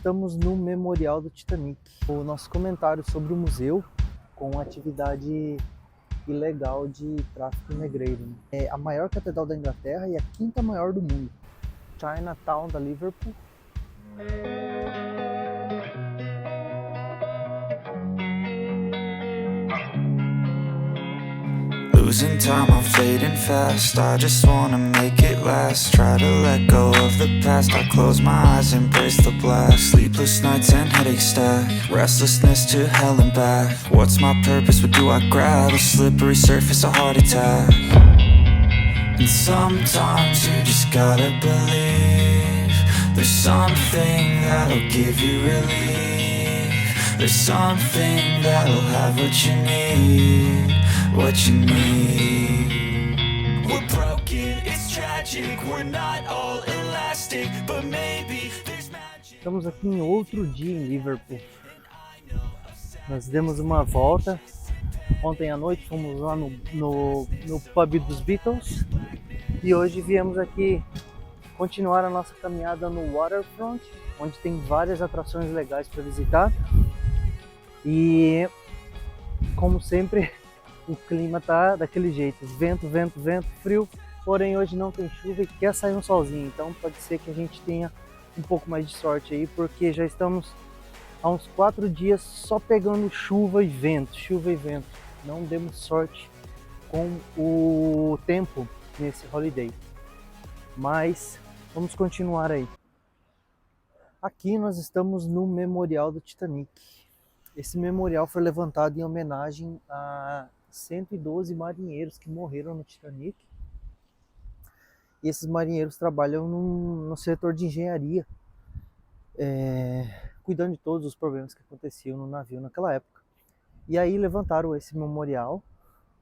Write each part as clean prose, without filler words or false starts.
estamos no Memorial do Titanic. O nosso comentário sobre o museu com atividade ilegal de tráfico negreiro. É a maior catedral da Inglaterra e a quinta maior do mundo. Chinatown da Liverpool. Losing time, I'm fading fast. I just wanna make it last. Try to let go of the past. I close my eyes, embrace the blast. Sleepless nights and headaches stack. Restlessness to hell and back. What's my purpose? What do I grab? A slippery surface, a heart attack. And sometimes you just gotta believe there's something that'll give you relief. There's something that'll have what you need. What you need. We're broken, it's tragic. We're not all elastic, but maybe there's magic. Estamos aqui em outro dia em Liverpool. Nós demos uma volta. Ontem à noite fomos lá no pub dos Beatles. E hoje viemos aqui continuar a nossa caminhada no Waterfront, onde tem várias atrações legais para visitar. E como sempre, o clima tá daquele jeito, vento, vento, vento, frio, porém hoje não tem chuva e quer sair um solzinho, então pode ser que a gente tenha um pouco mais de sorte aí, porque já estamos há uns 4 dias só pegando chuva e vento, não demos sorte com o tempo nesse holiday, mas vamos continuar aí. Aqui nós estamos no Memorial do Titanic. Esse memorial foi levantado em homenagem a 112 marinheiros que morreram no Titanic. E esses marinheiros trabalham no setor de engenharia, cuidando de todos os problemas que aconteciam no navio naquela época. E aí levantaram esse memorial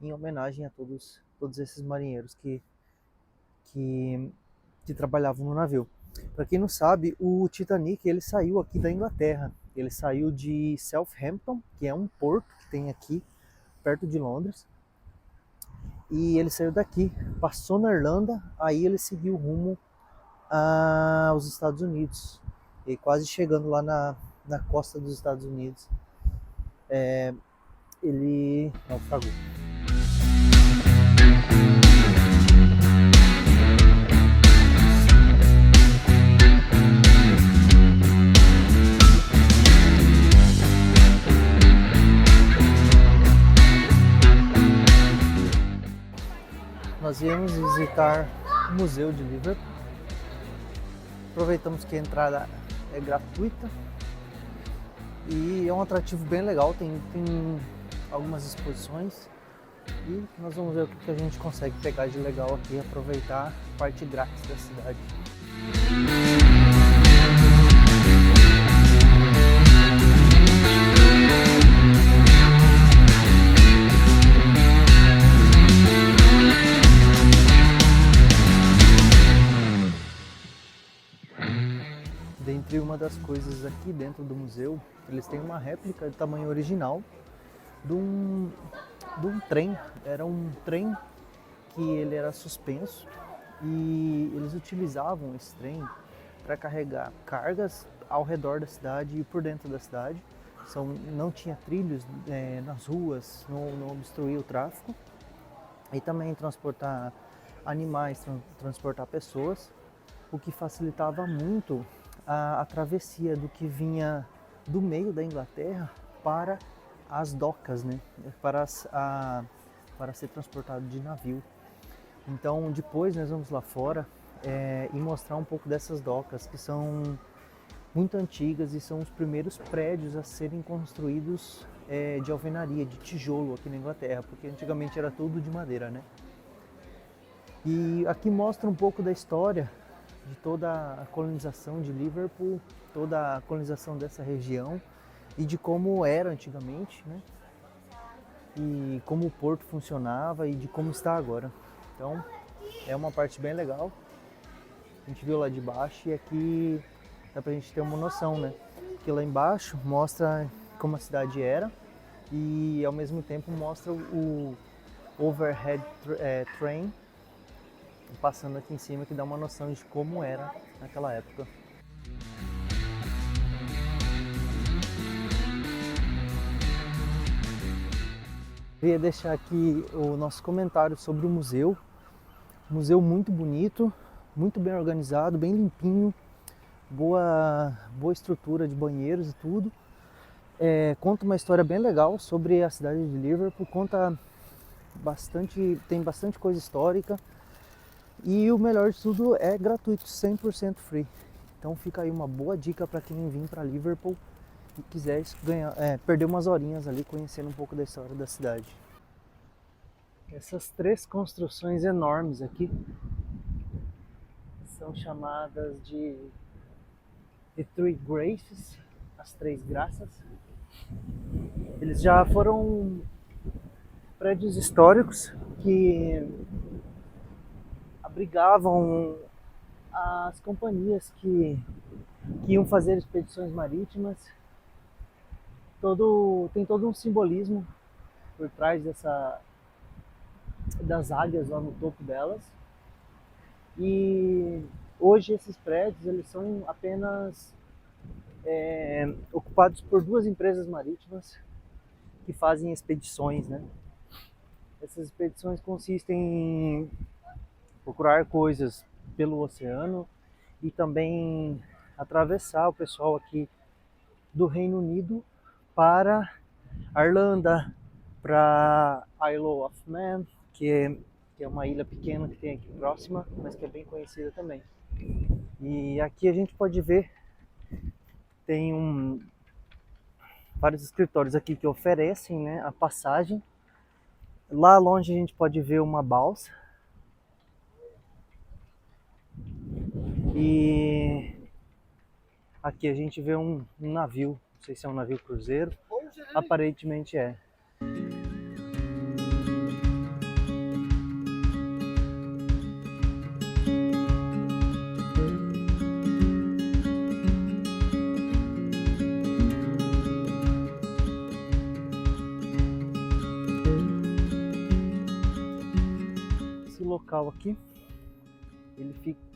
em homenagem a todos esses marinheiros que trabalhavam no navio. Para quem não sabe, o Titanic ele saiu aqui da Inglaterra. Ele saiu de Southampton, que é um porto que tem aqui perto de Londres, e ele saiu daqui, passou na Irlanda, aí ele seguiu rumo aos Estados Unidos, e quase chegando lá na costa dos Estados Unidos, ele naufragou. Nós viemos visitar o Museu de Liverpool. Aproveitamos que a entrada é gratuita e é um atrativo bem legal, tem algumas exposições e nós vamos ver o que a gente consegue pegar de legal aqui e aproveitar a parte grátis da cidade. Dentre uma das coisas aqui dentro do museu, eles têm uma réplica de tamanho original de um trem. Era um trem que ele era suspenso e eles utilizavam esse trem para carregar cargas ao redor da cidade e por dentro da cidade. Não tinha trilhos nas ruas, não obstruía o tráfego, e também transportar animais, transportar pessoas, o que facilitava muito a travessia do que vinha do meio da Inglaterra para as docas, né? para ser transportado de navio. Então depois nós vamos lá fora e mostrar um pouco dessas docas, que são muito antigas e são os primeiros prédios a serem construídos de alvenaria, de tijolo aqui na Inglaterra, porque antigamente era tudo de madeira, né? E aqui mostra um pouco da história de toda a colonização de Liverpool, toda a colonização dessa região e de como era antigamente, né? E como o porto funcionava e de como está agora. Então é uma parte bem legal. A gente viu lá de baixo e aqui dá pra gente ter uma noção, né? Que lá embaixo mostra como a cidade era e ao mesmo tempo mostra o overhead train passando aqui em cima, que dá uma noção de como era naquela época. Queria deixar aqui o nosso comentário sobre o museu. Museu muito bonito, muito bem organizado, bem limpinho, boa estrutura de banheiros e tudo. Conta uma história bem legal sobre a cidade de Liverpool, tem bastante coisa histórica e o melhor de tudo é gratuito, 100% free. Então fica aí uma boa dica para quem vir para Liverpool e quiser perder umas horinhas ali conhecendo um pouco da história da cidade. Essas 3 construções enormes aqui são chamadas de The Three Graces, as 3 graças. Eles já foram prédios históricos que abrigavam as companhias que iam fazer expedições marítimas. Tem todo um simbolismo por trás das águias lá no topo delas. E hoje esses prédios eles são apenas ocupados por 2 empresas marítimas que fazem expedições, né? Essas expedições consistem em procurar coisas pelo oceano e também atravessar o pessoal aqui do Reino Unido para a Irlanda, para Isle of Man, que é uma ilha pequena que tem aqui próxima, mas que é bem conhecida também. E aqui a gente pode ver, tem vários escritórios aqui que oferecem, né, a passagem. Lá longe a gente pode ver uma balsa. E aqui a gente vê um navio, não sei se é um navio cruzeiro, aparentemente é. Esse local aqui,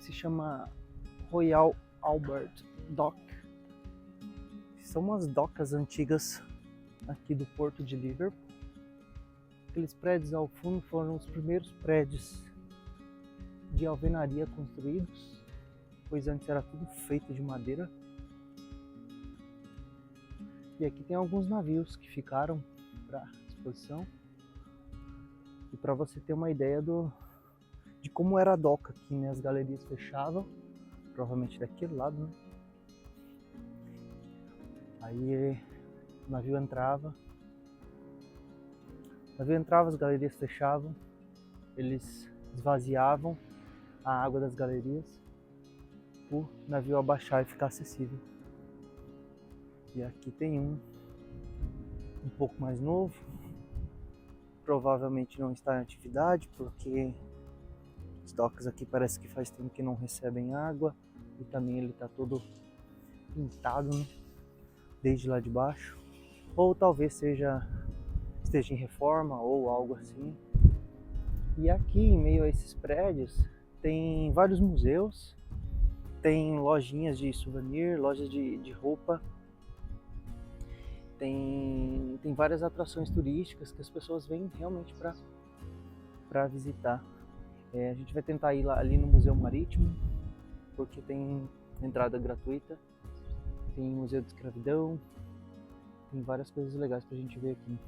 se chama Royal Albert Dock. São umas docas antigas aqui do porto de Liverpool. Aqueles prédios ao fundo foram os primeiros prédios de alvenaria construídos, pois antes era tudo feito de madeira. E aqui tem alguns navios que ficaram para exposição. E para você ter uma ideia de como era a doca aqui, né? As galerias fechavam, provavelmente daquele lado, né? Aí o navio entrava, as galerias fechavam, eles esvaziavam a água das galerias, o navio abaixar e ficar acessível. E aqui tem um pouco mais novo, provavelmente não está em atividade porque as docas aqui parece que faz tempo que não recebem água e também ele está todo pintado, né? Desde lá de baixo, ou talvez esteja em reforma ou algo assim. E aqui em meio a esses prédios tem vários museus, tem lojinhas de souvenir, lojas de roupa, tem várias atrações turísticas que as pessoas vêm realmente para visitar. A gente vai tentar ir ali no Museu Marítimo, porque tem entrada gratuita. Tem Museu de Escravidão, tem várias coisas legais pra gente ver aqui.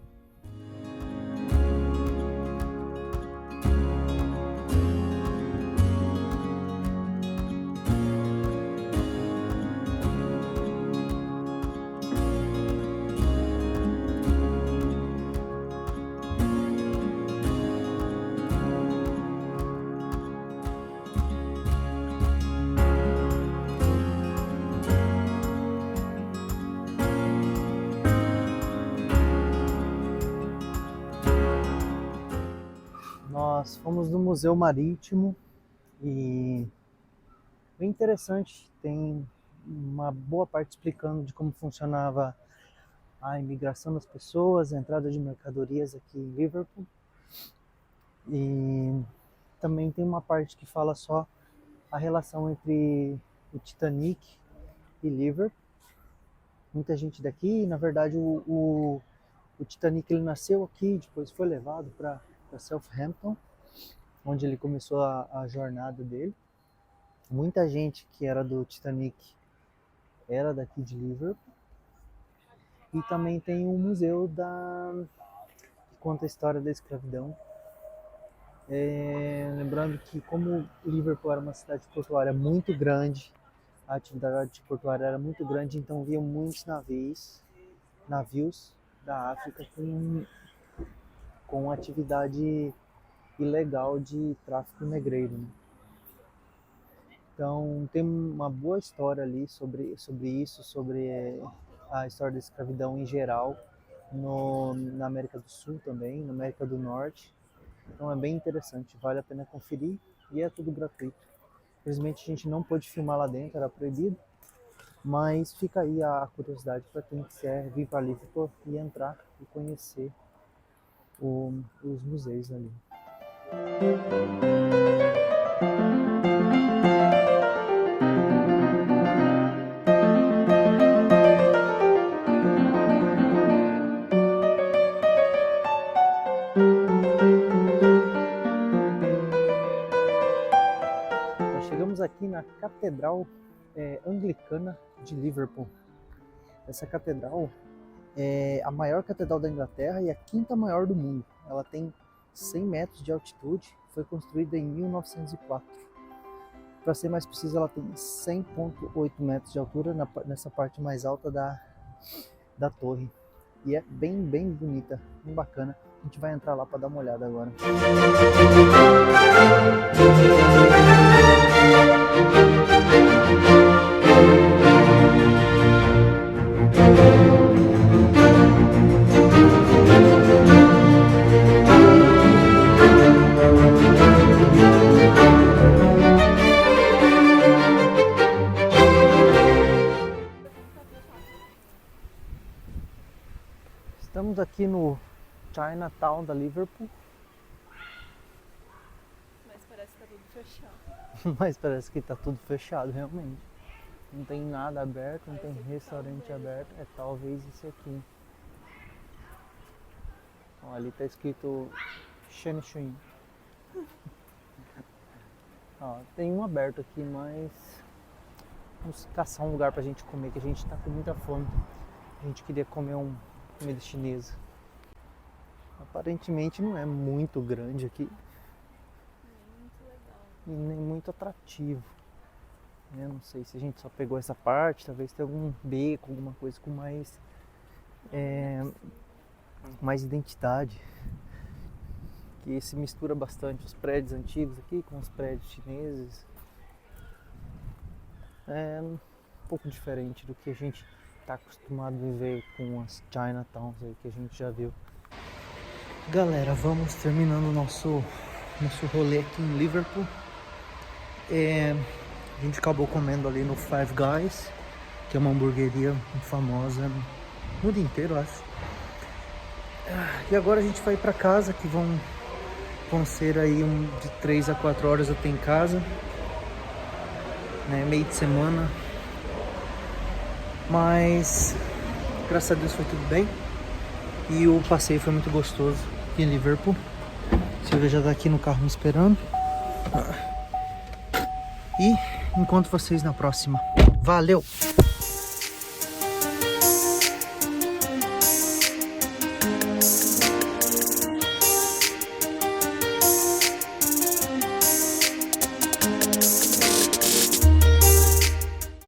Nós fomos no Museu Marítimo e bem interessante, tem uma boa parte explicando de como funcionava a imigração das pessoas, a entrada de mercadorias aqui em Liverpool. E também tem uma parte que fala só a relação entre o Titanic e Liverpool. Muita gente daqui, na verdade o O Titanic ele nasceu aqui, depois foi levado para Southampton, onde ele começou a jornada dele. Muita gente que era do Titanic era daqui de Liverpool. E também tem um museu que conta a história da escravidão. Lembrando que como Liverpool era uma cidade portuária muito grande, a atividade portuária era muito grande, então viam muitos navios da África com atividade ilegal de tráfico negreiro, né? Então tem uma boa história ali sobre isso, sobre a história da escravidão em geral, na América do Sul também, na América do Norte. Então é bem interessante, vale a pena conferir e é tudo gratuito. Infelizmente a gente não pôde filmar lá dentro, era proibido, mas fica aí a curiosidade para quem quiser vir para Liverpool e entrar e conhecer os museus ali. Nós chegamos aqui na Catedral Anglicana de Liverpool. Essa catedral é a maior catedral da Inglaterra e a quinta maior do mundo. Ela tem 100 metros de altitude, foi construída em 1904. Para ser mais preciso, ela tem 100,8 metros de altura nessa parte mais alta da torre. E é bem bonita, bem bacana. A gente vai entrar lá para dar uma olhada agora. Estamos aqui no Chinatown da Liverpool. Mas parece que tá tudo fechado. Mas parece que tá tudo fechado, realmente. Não tem nada aberto, não tem restaurante aberto. É talvez esse aqui. Ó, ali tá escrito Shen Shui. Ó, tem um aberto aqui, mas vamos caçar um lugar pra gente comer, que a gente tá com muita fome. A gente queria comer comida chinesa. Aparentemente não é muito grande aqui. Muito legal. E nem muito atrativo. Eu não sei se a gente só pegou essa parte, talvez tenha algum beco, alguma coisa com mais identidade. Que se mistura bastante os prédios antigos aqui com os prédios chineses. É um pouco diferente do que a gente está acostumado a viver com as Chinatowns aí que a gente já viu. Galera, vamos terminando o nosso rolê aqui em Liverpool. A gente acabou comendo ali no Five Guys, que é uma hamburgueria famosa no mundo inteiro, acho. E agora a gente vai para casa, que vão ser aí de 3 a 4 horas até em casa, né? Meio de semana. Mas graças a Deus foi tudo bem. E o passeio foi muito gostoso aqui em Liverpool. A Silvia já tá aqui no carro me esperando. E encontro vocês na próxima. Valeu!